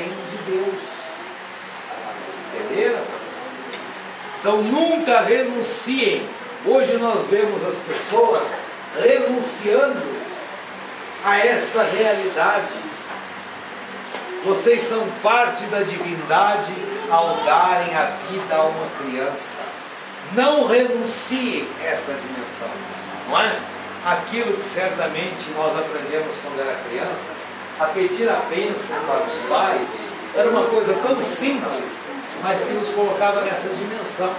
reino de Deus. Entenderam? Então nunca renunciem. Hoje nós vemos as pessoas renunciando a esta realidade. Vocês são parte da divindade ao darem a vida a uma criança. Não renunciem a esta dimensão, não é? Aquilo que certamente nós aprendemos quando era criança, a pedir a bênção para os pais, era uma coisa tão simples, mas que nos colocava nessa dimensão.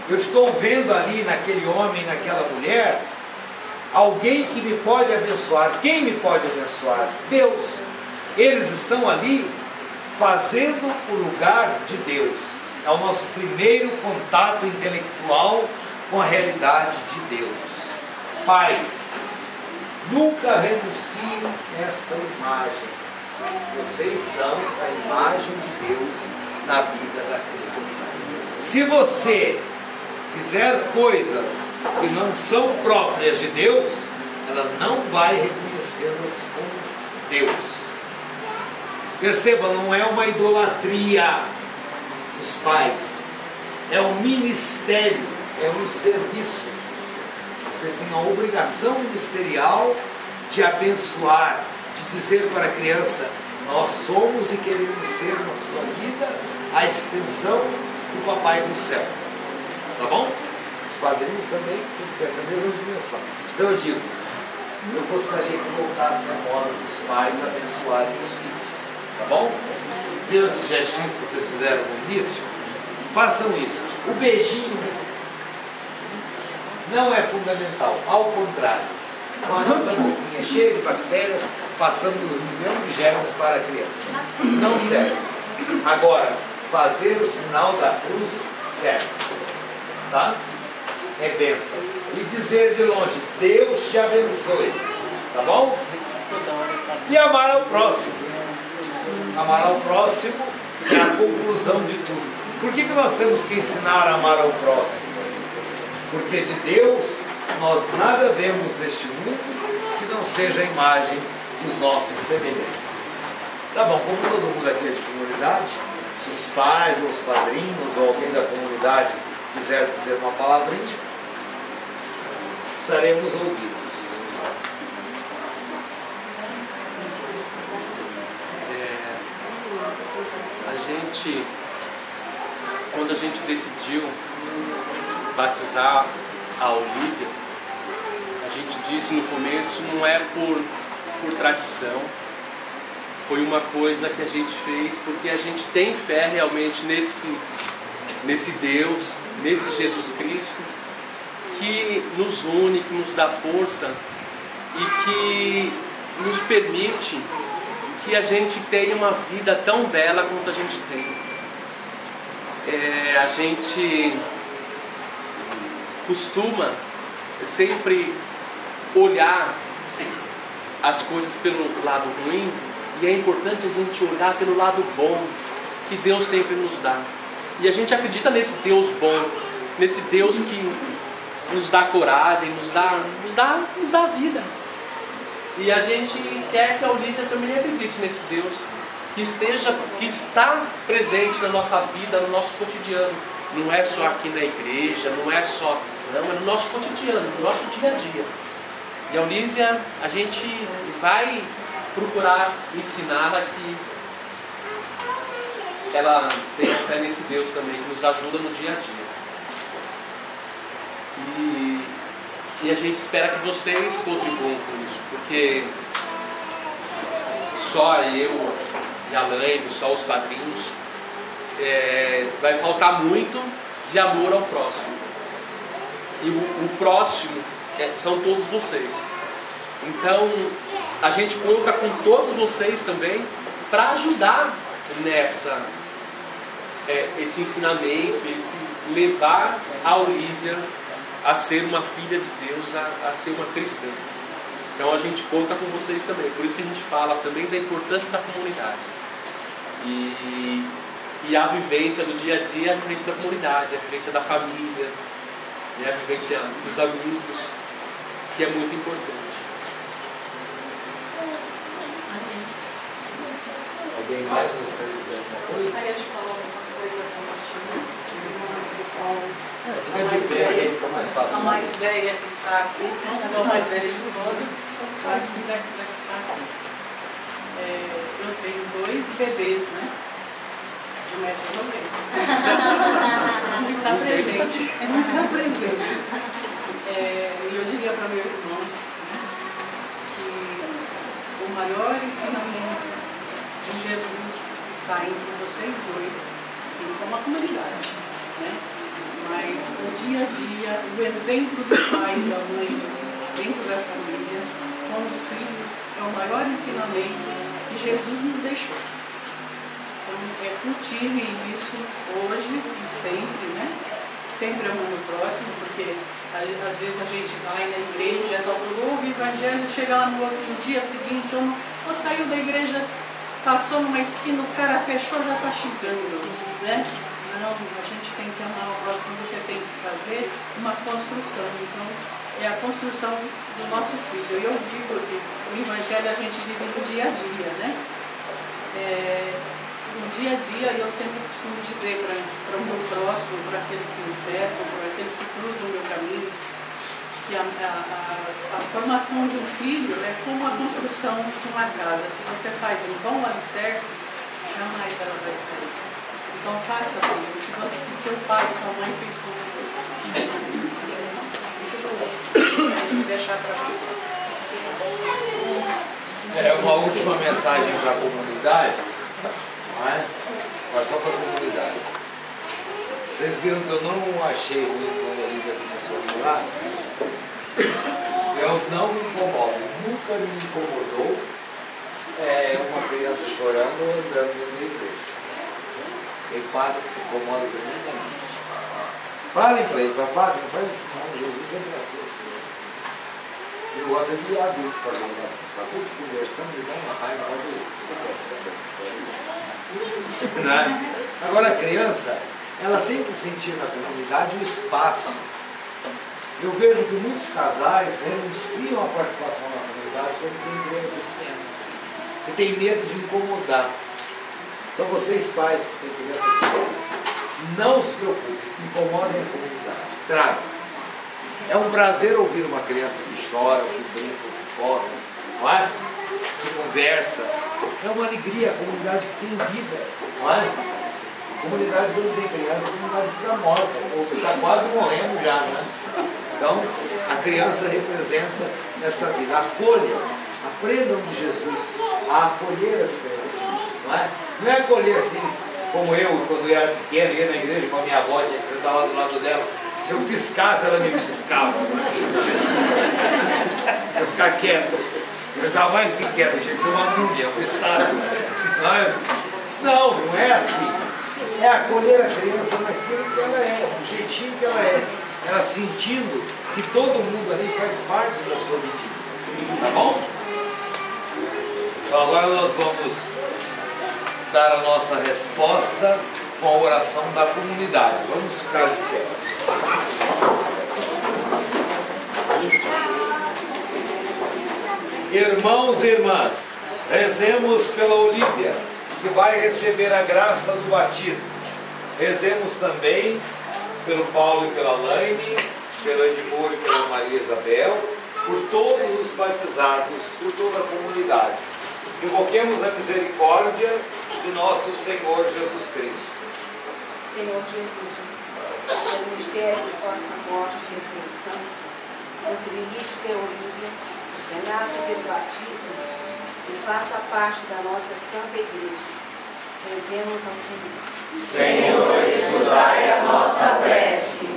Eu estou vendo ali naquele homem, naquela mulher, alguém que me pode abençoar. Quem me pode abençoar? Deus. Eles estão ali fazendo o lugar de Deus. É o nosso primeiro contato intelectual com a realidade de Deus. Pais, nunca renunciem a esta imagem. Vocês são a imagem de Deus na vida da criança. Se você fizer coisas que não são próprias de Deus, ela não vai reconhecê-las como Deus. Perceba, não é uma idolatria dos pais, é um ministério, é um serviço. Vocês têm a obrigação ministerial de abençoar, de dizer para a criança: nós somos e queremos ser na sua vida a extensão do Papai do Céu. Tá bom? Os padrinhos também têm que ter essa mesma dimensão. Então eu digo, eu gostaria que voltasse a moda dos pais abençoarem os filhos. Tá bom? Viram esse gestinho que vocês fizeram no início? Façam isso. O beijinho não é fundamental, ao contrário. Com a nossa boquinha cheia de bactérias, passando os milhões de germes para a criança. Não serve. Agora, fazer o sinal da cruz serve. Tá? É bênção. E dizer de longe: Deus te abençoe. Tá bom? E amar ao próximo. Amar ao próximo é a conclusão de tudo. Por que nós temos que ensinar a amar ao próximo? Porque de Deus nós nada vemos neste mundo que não seja a imagem dos nossos semelhantes. Tá bom, como todo mundo aqui é de comunidade, se os pais ou os padrinhos ou alguém da comunidade quiser dizer uma palavrinha, estaremos ouvidos. Quando a gente decidiu batizar a Olivia, a gente disse no começo, não é por tradição, foi uma coisa que a gente fez porque a gente tem fé realmente nesse Deus, nesse Jesus Cristo, que nos une, que nos dá força e que nos permite que a gente tenha uma vida tão bela quanto a gente tem. A gente costuma sempre olhar as coisas pelo lado ruim, e é importante a gente olhar pelo lado bom que Deus sempre nos dá. E a gente acredita nesse Deus bom, nesse Deus que nos dá coragem, nos dá vida. E a gente quer que a Olivia também acredite nesse Deus que está presente na nossa vida, no nosso cotidiano. Não é só aqui na igreja, não é no nosso cotidiano, no nosso dia a dia. E a Olivia, a gente vai procurar ensiná-la que ela tem fé nesse Deus também, que nos ajuda no dia a dia. E a gente espera que vocês contribuam com isso, porque só eu e a Laine, só os padrinhos, vai faltar muito de amor ao próximo. E o próximo são todos vocês. Então a gente conta com todos vocês também para ajudar esse ensinamento, esse levar a Olivia a ser uma filha de Deus, a ser uma cristã. Então a gente conta com vocês também. Por isso que a gente fala também da importância da comunidade. E a vivência do dia a dia, a vivência da comunidade, a vivência da família, a vivência dos amigos, que é muito importante. Alguém mais gostaria de dizer alguma coisa? Aí a gente falou alguma coisa com Fica de pé aí, fica mais fácil. a mais velha que está aqui, não sou a mais velha de todas, mas sim da que está aqui. Eu tenho 2 bebês, né? De 1,90 m. Não está presente. Não está presente. E eu diria para meu irmão, né, que o maior ensinamento de Jesus está entre vocês dois, sim, como a comunidade, né? Mas o dia a dia, o exemplo do pai e da mãe dentro da família, com os filhos, é o maior ensinamento que Jesus nos deixou. Então, cultive isso hoje e sempre, né? Sempre amando o próximo, porque às vezes a gente vai na igreja, ouve o evangelho, chega lá no outro dia seguinte, ou saiu da igreja, passou numa esquina, o cara fechou, já está chegando, né? Não, a gente tem que amar o próximo, você tem que fazer uma construção. Então, é a construção do nosso filho. E eu digo que o evangelho a gente vive no dia a dia, né? No dia a dia, eu sempre costumo dizer para o meu próximo, para aqueles que me cercam, para aqueles que cruzam o meu caminho, que a formação de um filho é como a construção de uma casa. Se você faz um bom alicerce, jamais ela vai cair. Então faça o que seu pai e sua mãe fez com você. Vou deixar para vocês. Uma última mensagem para a comunidade, não é? Mas só para a comunidade. Vocês viram que eu não achei ruim quando a Lívia começou a chorar? Eu não me incomodo, nunca me incomodou uma criança chorando ou andando dentro da igreja. Tem padre que se incomoda tremendamente. Falem para ele, padre, não faz isso não, Jesus vai abraçar as crianças. Eu gosto de adulto fazendo isso, adulto conversando e dá uma raiva para ele. Agora a criança, ela tem que sentir na comunidade o espaço. Eu vejo que muitos casais renunciam à participação na comunidade quando tem criança pequena, que tem medo de incomodar. Então vocês pais que têm criança pequena, não se preocupem, incomodem a comunidade, tragam. É um prazer ouvir uma criança que chora, que brinca, que corre, não é? Que conversa. É uma alegria, a comunidade que tem vida, não é? A comunidade que não tem criança, a comunidade fica morta, ou está quase morrendo já, né? Então, a criança representa essa vida. Acolham, aprendam de Jesus a acolher as crianças, não é? Não é acolher assim, como eu, quando eu era pequeno, ia na igreja com a minha avó, tinha que sentar lá do lado dela. Se eu piscasse, ela me piscava. Eu ficar quieto. Eu estava mais que quieto, tinha que ser uma múmia, uma estátua. Não é assim. É acolher a criança naquilo que ela é, do jeitinho que ela é. Ela sentindo que todo mundo ali faz parte da sua medida. Tá bom? Então agora nós vamos dar a nossa resposta com a oração da comunidade. Vamos ficar de pé. Irmãos e irmãs, rezemos pela Olívia, que vai receber a graça do batismo. Rezemos também pelo Paulo e pela Laine, pelo Edmur e pela Maria Isabel, por todos os batizados, por toda a comunidade. Invoquemos a misericórdia do nosso Senhor Jesus Cristo. Senhor Jesus, pelo mistério de vossa morte e ressurreição, possibilite que a Olívia renasça pelo batismo e faça parte da nossa Santa Igreja. Rezemos ao Senhor. Senhor, escutai a nossa prece.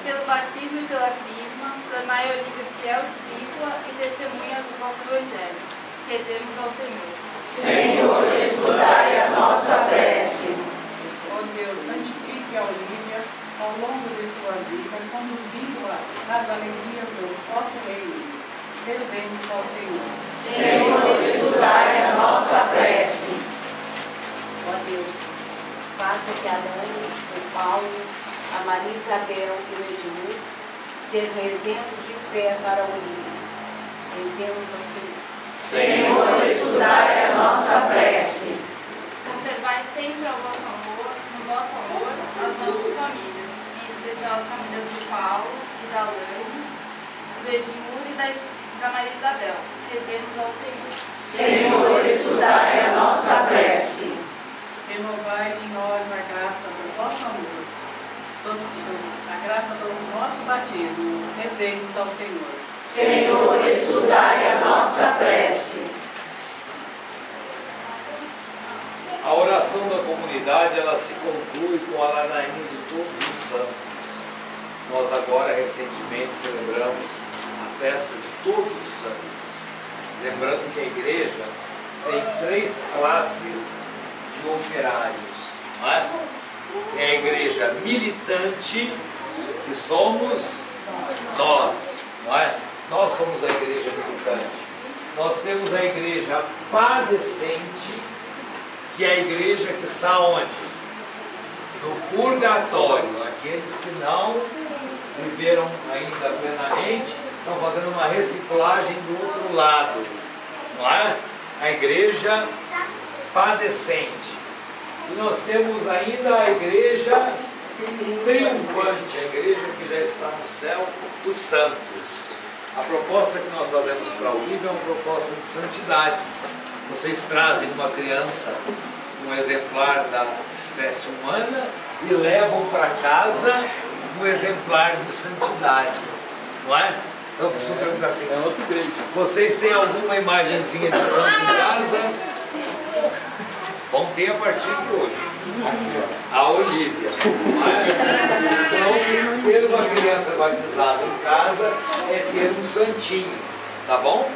Pelo batismo e pela crisma, tornai a Olívia fiel discípula e testemunha do vosso Evangelho. Rezemos ao Senhor. Senhor, escutai a nossa prece. Ó Deus, santifique a Olívia ao longo de sua vida, conduzindo-a nas alegrias do vosso reino. Rezemos ao Senhor. Senhor, escutai a nossa prece. Ó Deus, faça que a Dani, o Paulo, a Maria Isabel e o Edmur sejam exemplos de fé para a Olívia. Rezemos ao Senhor. Senhor, escutai a nossa prece. Tornai sempre no vosso amor, as nossas famílias, em especial as famílias do Paulo e da Lane, do Edmur e da Maria Isabel. Rezemos ao Senhor. Senhor, escutai a nossa prece. Renovai em nós a graça do vosso amor, a graça do nosso batismo. Rezemos ao Senhor. Senhor, escutai a nossa prece. A oração da comunidade, ela se conclui com a ladainha de todos os santos. Nós agora, recentemente, celebramos a festa de todos os santos. Lembrando que a igreja tem 3 classes de operários. Não é? Tem a igreja militante, que somos nós. Não é? Nós somos a igreja militante. Nós temos a igreja padecente, que é a igreja que está onde? No purgatório. Aqueles que não viveram ainda plenamente estão fazendo uma reciclagem do outro lado. Não é? A igreja padecente. E nós temos ainda a igreja triunfante, a igreja que já está no céu, os santos. A proposta que nós fazemos para o Olívia é uma proposta de santidade. Vocês trazem uma criança, um exemplar da espécie humana, e levam para casa um exemplar de santidade. Não é? Então, se eu perguntar assim, vocês têm alguma imagenzinha de santo em casa? Vão ter a partir de hoje. A Olívia. Não é? Então, ter uma criança batizada em casa é ter um santinho. Tá bom?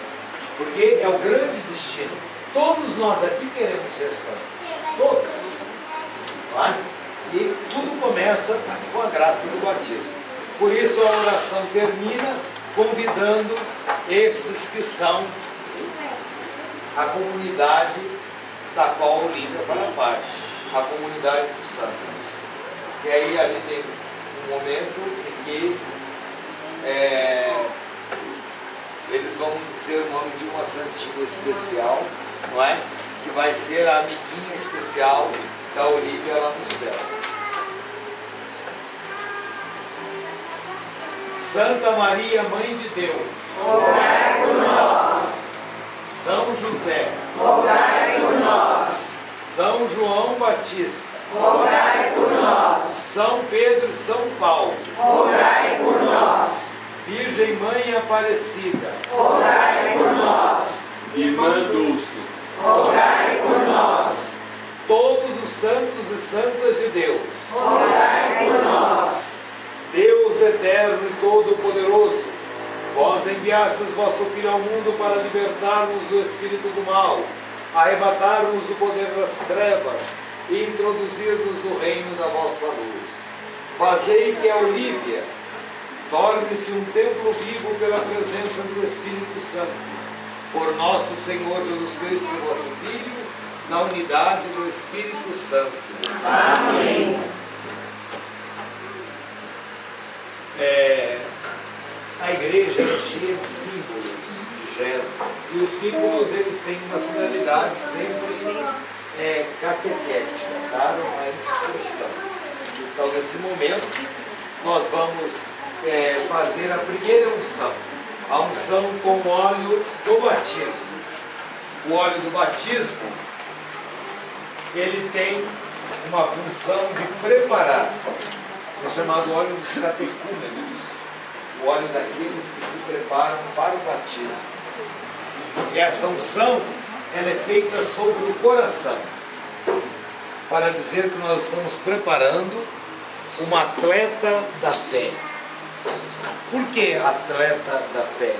Porque é o grande destino. Todos nós aqui queremos ser santos. Todos. Não é? E tudo começa com a graça do batismo. Por isso a oração termina convidando esses que são a comunidade da qual a Olívia faz parte, a comunidade dos santos. E aí ali tem um momento em que eles vão dizer o nome de uma santinha especial, não é? Que vai ser a amiguinha especial da Olívia lá no céu. Santa Maria, Mãe de Deus, rogai por nós. São José, Rogai por nós. São João Batista, Rogai por nós. São Pedro e São Paulo, Rogai por nós. Virgem Mãe Aparecida, Rogai por nós. Irmã Dulce, Rogai por nós. todos os santos e santas de Deus, Rogai por nós. Deus eterno e todo-poderoso, vós enviastes vosso Filho ao mundo para libertar-nos do espírito do mal, arrebatar-nos o poder das trevas e introduzir-nos no reino da vossa luz. Fazei que a Olívia torne-se um templo vivo pela presença do Espírito Santo. Por nosso Senhor Jesus Cristo, vosso Filho, na unidade do Espírito Santo. Amém. A igreja é cheia de símbolos, de gestos, e os símbolos eles têm uma finalidade sempre catequética, dar uma instrução. Então, nesse momento, nós vamos fazer a primeira unção, a unção com o óleo do batismo. O óleo do batismo, ele tem uma função de preparar, é chamado óleo dos catecúmenos, o óleo daqueles que se preparam para o batismo. E esta unção, ela é feita sobre o coração, para dizer que nós estamos preparando uma atleta da fé. Por que atleta da fé?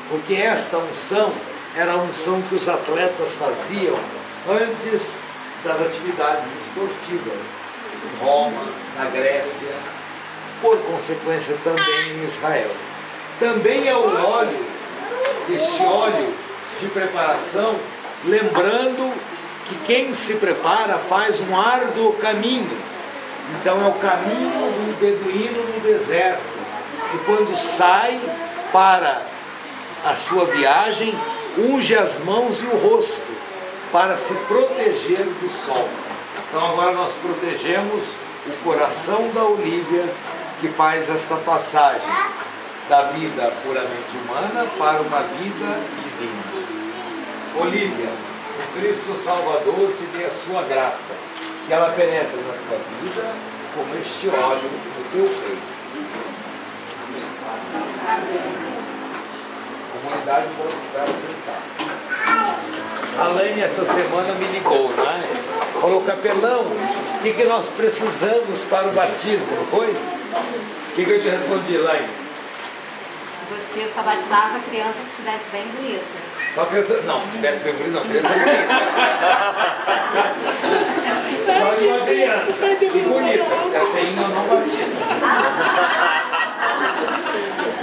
Porque esta unção era a unção que os atletas faziam antes das atividades esportivas, em Roma, na Grécia, por consequência também em Israel. Também é o óleo, este óleo de preparação, lembrando que quem se prepara faz um árduo caminho. Então é o caminho do beduíno no deserto, que quando sai para a sua viagem, unge as mãos e o rosto para se proteger do sol. Então agora nós protegemos o coração da Olívia, que faz esta passagem da vida puramente humana para uma vida divina. Olívia, o Cristo Salvador te dê a sua graça, que ela penetre na tua vida como este óleo no teu peito. A comunidade pode estar sentada. A Laine essa semana me ligou, né? Falou, capelão, o que nós precisamos para o batismo, não foi? O que eu te respondi, Laine? Você só batizava a criança que estivesse bem bonita. Só criança, não, tivesse bem bonita, não, criança bonita. Só de uma criança e bonita, porque a feinha eu não batizo.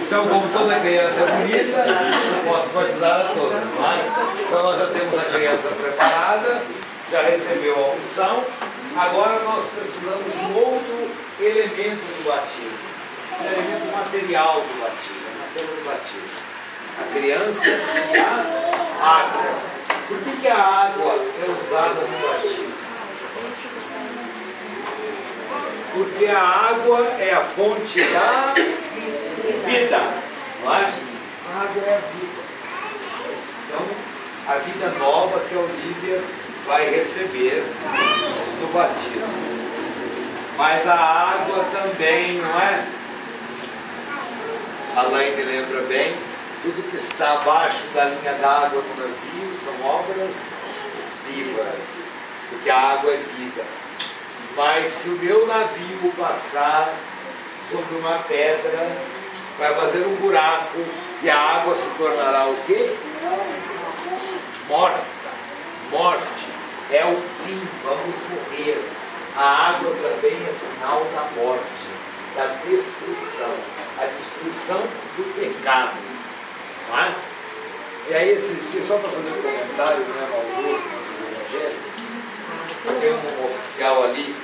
Então, como toda criança é bonita, eu posso batizar a todas, não é? Então nós já temos a criança preparada, já recebeu a unção, agora nós precisamos de um outro elemento do batismo, um elemento material do batismo, a matéria do batismo. A criança e a água. Por que a água é usada no batismo? Porque a água é a fonte da vida, não é? A água é a vida. Então, a vida nova que a Olívia vai receber no batismo. Mas a água também, não é? A Laine lembra bem, tudo que está abaixo da linha d'água no navio são obras vivas, porque a água é vida. Mas se o meu navio passar sobre uma pedra, vai fazer um buraco e a água se tornará o quê? Morta. Morte. É o fim, vamos morrer. A água também é sinal da morte, da destruição. A destruição do pecado. Não é? E aí esses dias, só para fazer um comentário, não é maldoso, mas evangélico, tem um oficial ali,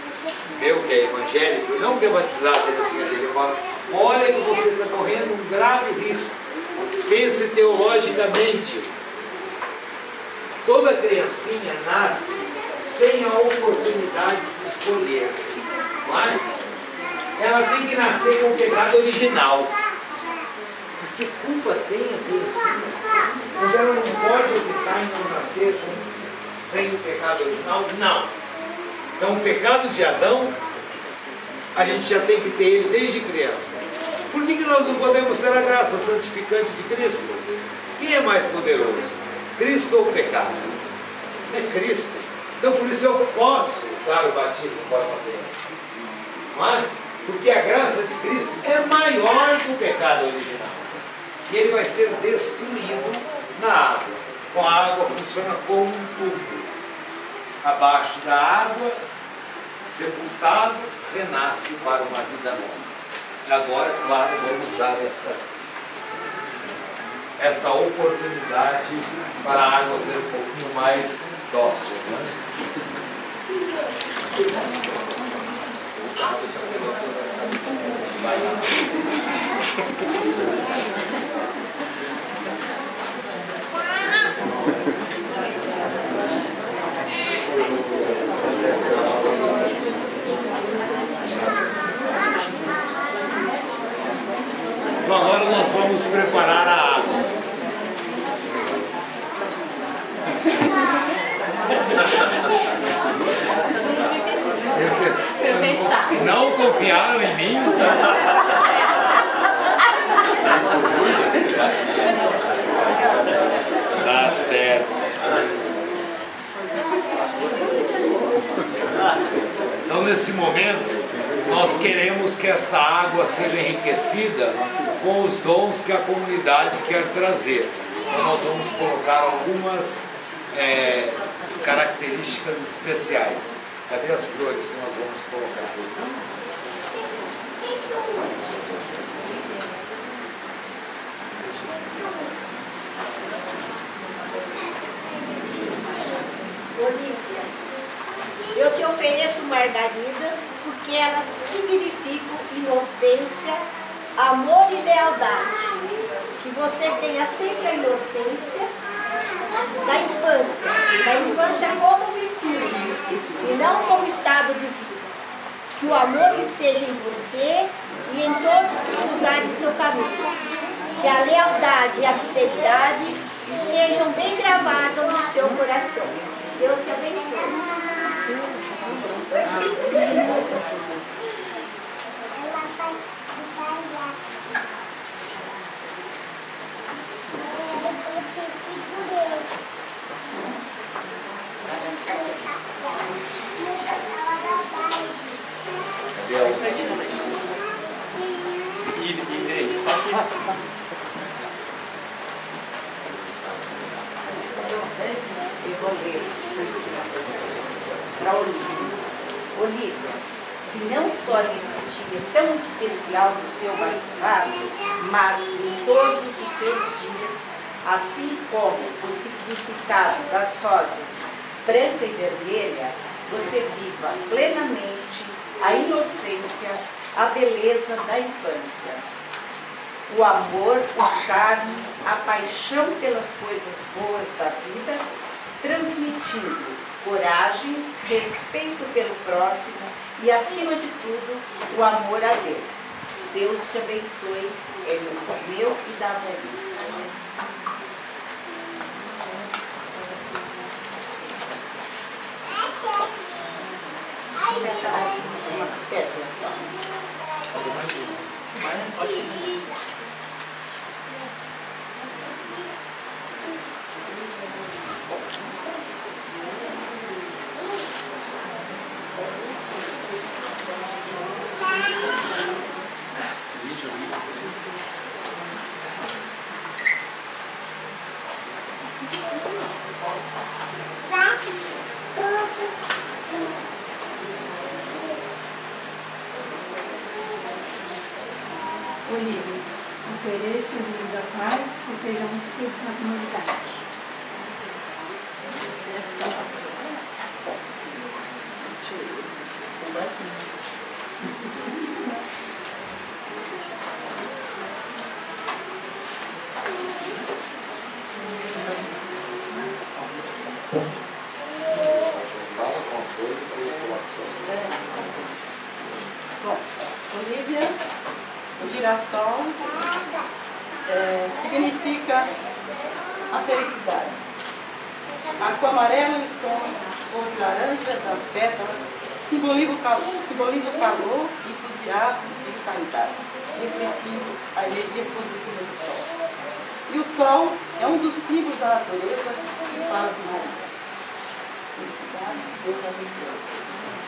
meu que é evangélico, não que é batizado, ele fala, olha que você está correndo um grave risco. Pense teologicamente. Toda criancinha nasce sem a oportunidade de escolher. Não é? Ela tem que nascer com o pecado original. Mas que culpa tem a criancinha? Mas ela não pode optar em não nascer sem o pecado original? Não. Então o pecado de Adão, a gente já tem que ter ele desde criança. Por que nós não podemos ter a graça santificante de Cristo? Quem é mais poderoso? Cristo ou o pecado? É Cristo. Então por isso eu posso dar o batismo para uma criança. Não é? Porque a graça de Cristo é maior que o pecado original. E ele vai ser destruído na água. Com a água funciona como um tubo. Abaixo da água, sepultado, renasce para uma vida nova. E agora, claro, vamos dar esta oportunidade para a água ser um pouquinho mais dócil. Né? Então agora nós vamos preparar a água. Não confiaram em mim? Tá certo. Então nesse momento nós queremos que esta água seja enriquecida com os dons que a comunidade quer trazer. Então nós vamos colocar algumas características especiais. Cadê as flores que nós vamos colocar? Olívia, eu te ofereço margaridas porque elas significam inocência, amor e lealdade. Que você tenha sempre a inocência da infância como virtude. e não como estado de vida. Que o amor esteja em você e em todos que cruzarem seu caminho. Que a lealdade e a fidelidade estejam bem gravadas no seu coração. Deus te abençoe. Inês, tá aqui. Eu vou ler para Olívia, que não só nesse dia tão especial do seu batizado, mas em todos os seus dias, assim como o significado das rosas branca e vermelha, você viva plenamente a inocência, a beleza da infância. O amor, o charme, a paixão pelas coisas boas da vida, transmitindo coragem, respeito pelo próximo e, acima de tudo, o amor a Deus. Deus te abençoe, em nome meu e da Maria. Uma pedra só. Pode ser. Olívia, ofereço o livro da paz e sejamos todos na comunidade. Bom, Olívia, o girassol significa a felicidade. A cor amarela e os tons cor de laranja das pétalas simbolizam o calor, entusiasmo e vitalidade, refletindo a energia positiva do sol. E o sol é um dos símbolos da natureza que fala de Maria. Felicidade, Deus abençoe.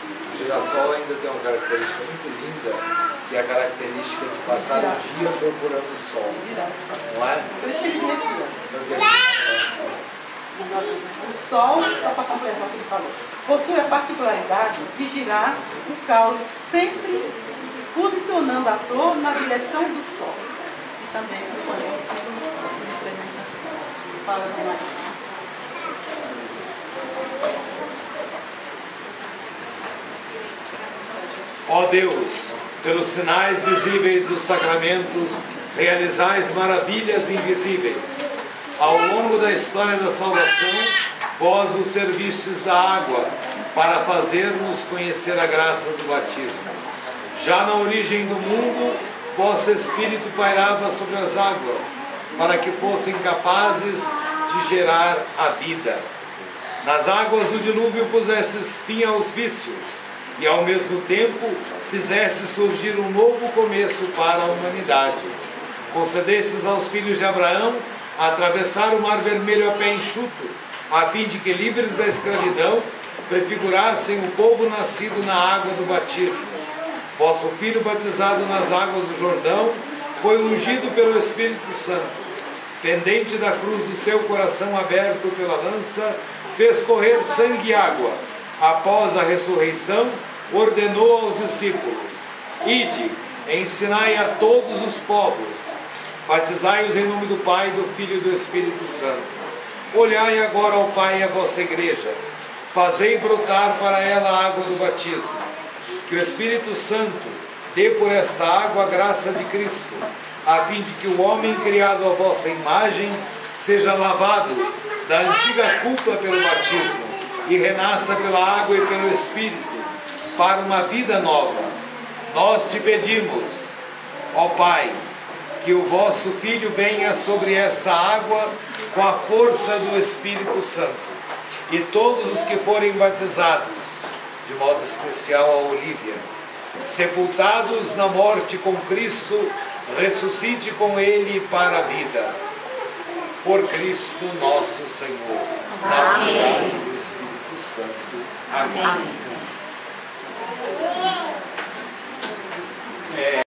O girassol ainda tem uma característica muito linda, que é a característica de passar o dia procurando o sol. Não é? Por isso que ele aqui, o sol, só para completar o que ele falou, possui a particularidade de girar o caule sempre posicionando a flor na direção do sol. E também reconhece a representação. Fala de Maria. Ó Deus, pelos sinais visíveis dos sacramentos, realizais maravilhas invisíveis. Ao longo da história da salvação, vós vos servistes da água para fazer-nos conhecer a graça do batismo. Já na origem do mundo, vosso Espírito pairava sobre as águas, para que fossem capazes de gerar a vida. Nas águas do dilúvio pusestes fim aos vícios, e ao mesmo tempo fizeste surgir um novo começo para a humanidade. Concedestes aos filhos de Abraão atravessar o mar vermelho a pé enxuto, a fim de que, livres da escravidão, prefigurassem o povo nascido na água do batismo. Vosso filho, batizado nas águas do Jordão, foi ungido pelo Espírito Santo. Pendente da cruz do seu coração aberto pela lança, fez correr sangue e água. Após a ressurreição, ordenou aos discípulos: ide, ensinai a todos os povos, batizai-os em nome do Pai, do Filho e do Espírito Santo. Olhai agora ao Pai e à vossa igreja, fazei brotar para ela a água do batismo. Que o Espírito Santo dê por esta água a graça de Cristo, a fim de que o homem criado à vossa imagem seja lavado da antiga culpa pelo batismo, e renasça pela água e pelo Espírito para uma vida nova. Nós te pedimos, ó Pai, que o vosso Filho venha sobre esta água com a força do Espírito Santo, e todos os que forem batizados, de modo especial a Olívia, sepultados na morte com Cristo, ressuscite com Ele para a vida. Por Cristo nosso Senhor. Na unidade do Espírito Santo. Amém.